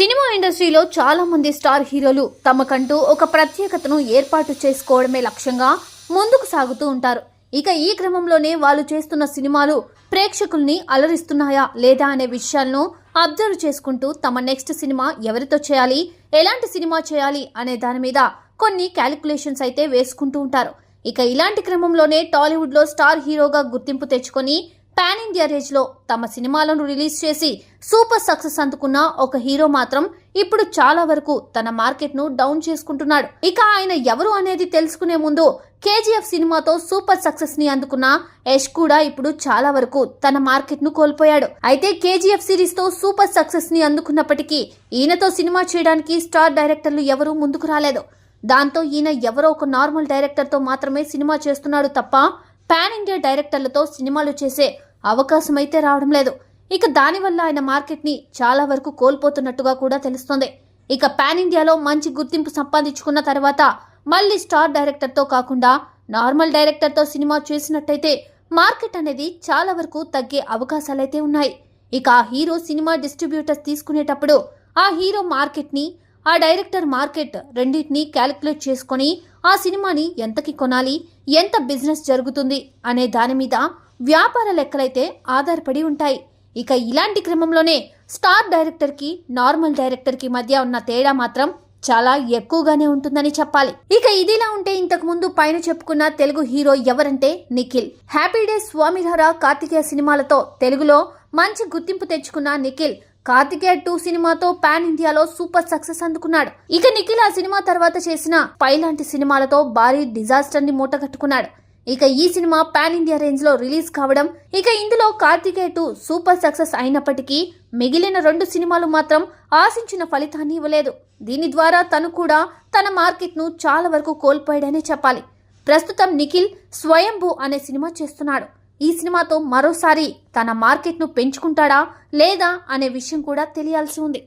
Cinema ఇండస్ట్రీలో చాలా మంది స్టార్ హీరోలు తమకంటూ ఒక ప్రత్యేకతను ఏర్పాటు చేసుకోవడమే లక్ష్యంగా ముందుకు సాగుతూ ఉంటారు. ఇక ఈ క్రమంలోనే వాళ్ళు చేస్తున్న సినిమాలు ప్రేక్షకుల్ని అలరిస్తున్నాయా లేదా అనే విషయాలను అబ్జర్వ్ చేసుకుంటూ తమ నెక్స్ట్ సినిమా ఎవరితో చేయాలి, ఎలాంటి సినిమా చేయాలి అనే దాని మీద కొన్ని క్యాలిక్యులేషన్స్ అయితే వేసుకుంటూ ఉంటారు. ఇక ఇలాంటి క్రమంలోనే టాలీవుడ్ లో స్టార్ హీరోగా గుర్తింపు తెచ్చుకొని పాన్ ఇండియా రేంజ్ లో తమ సినిమాలను రిలీజ్ చేసి సూపర్ సక్సెస్ అందుకున్న ఒక హీరో మాత్రం ఇప్పుడు చాలా వరకు తన మార్కెట్ ను డౌన్ చేసుకుంటున్నాడు. ఇక ఆయన ఎవరు అనేది తెలుసుకునే ముందు కేజీఎఫ్ సినిమాతో సూపర్ సక్సెస్ ని అందుకున్న యష్ కూడా ఇప్పుడు చాలా వరకు తన మార్కెట్ ను కోల్పోయాడు. అయితే కేజీఎఫ్ సిరీస్ తో సూపర్ సక్సెస్ ని అందుకున్నప్పటికీ ఈయనతో సినిమా చేయడానికి స్టార్ డైరెక్టర్లు ఎవరూ ముందుకు రాలేదు. దాంతో ఈయన ఎవరో ఒక నార్మల్ డైరెక్టర్ తో మాత్రమే సినిమా చేస్తున్నాడు తప్ప పాన్ ఇండియా డైరెక్టర్లతో సినిమాలు చేసే అవకాశం అయితే రావడం లేదు. ఇక దానివల్ల ఆయన మార్కెట్ ని చాలా వరకు కోల్పోతున్నట్టుగా కూడా తెలుస్తోంది. ఇక పాన్ ఇండియాలో మంచి గుర్తింపు సంపాదించుకున్న తర్వాత మళ్ళీ స్టార్ డైరెక్టర్ తో కాకుండా నార్మల్ డైరెక్టర్ తో సినిమా చేసినట్టయితే మార్కెట్ అనేది చాలా వరకు తగ్గే అవకాశాలైతే ఉన్నాయి. ఇక ఆ హీరో సినిమా డిస్ట్రిబ్యూటర్స్ తీసుకునేటప్పుడు ఆ హీరో మార్కెట్ ని, ఆ డైరెక్టర్ మార్కెట్ రెండింటినీ క్యాలిక్యులేట్ చేసుకొని ఆ సినిమాని ఎంతకి కొనాలి, ఎంత బిజినెస్ జరుగుతుంది అనే దాని మీద వ్యాపార లెక్కలైతే ఆధారపడి ఉంటాయి. ఇక ఇలాంటి క్రమంలోనే స్టార్ డైరెక్టర్ కి నార్మల్ డైరెక్టర్ కి మధ్య ఉన్న తేడా మాత్రం చాలా ఎక్కువగానే ఉంటుందని చెప్పాలి. ఇక ఇదిలా ఉంటే ఇంతకు ముందు పైన చెప్పుకున్న తెలుగు హీరో ఎవరంటే నిఖిల్. హ్యాపీ డేస్, స్వామిధార, కార్తికేయ సినిమాలతో తెలుగులో మంచి గుర్తింపు తెచ్చుకున్న నిఖిల్ కార్తికేయ 2 సినిమాతో పాన్ ఇండియాలో సూపర్ సక్సెస్ అందుకున్నాడు. ఇక నిఖిల్ ఆ సినిమా తర్వాత చేసిన పై లాంటి సినిమాలతో భారీ డిజాస్టర్ ని మూటగట్టుకున్నాడు. ఇక ఈ సినిమా పాన్ ఇండియా రేంజ్ లో రిలీజ్ కావడం, ఇక ఇందులో కార్తికేయ 2 సూపర్ సక్సెస్ అయినప్పటికీ మిగిలిన 2 సినిమాలు మాత్రం ఆశించిన ఫలితాన్ని ఇవ్వలేదు. దీని ద్వారా తను కూడా తన మార్కెట్ ను చాలా వరకు కోల్పోయాడనే చెప్పాలి. ప్రస్తుతం నిఖిల్ స్వయంభూ అనే సినిమా చేస్తున్నాడు. ఈ సినిమాతో మరోసారి తన మార్కెట్ ను పెంచుకుంటాడా లేదా అనే విషయం కూడా తెలియాల్సి ఉంది.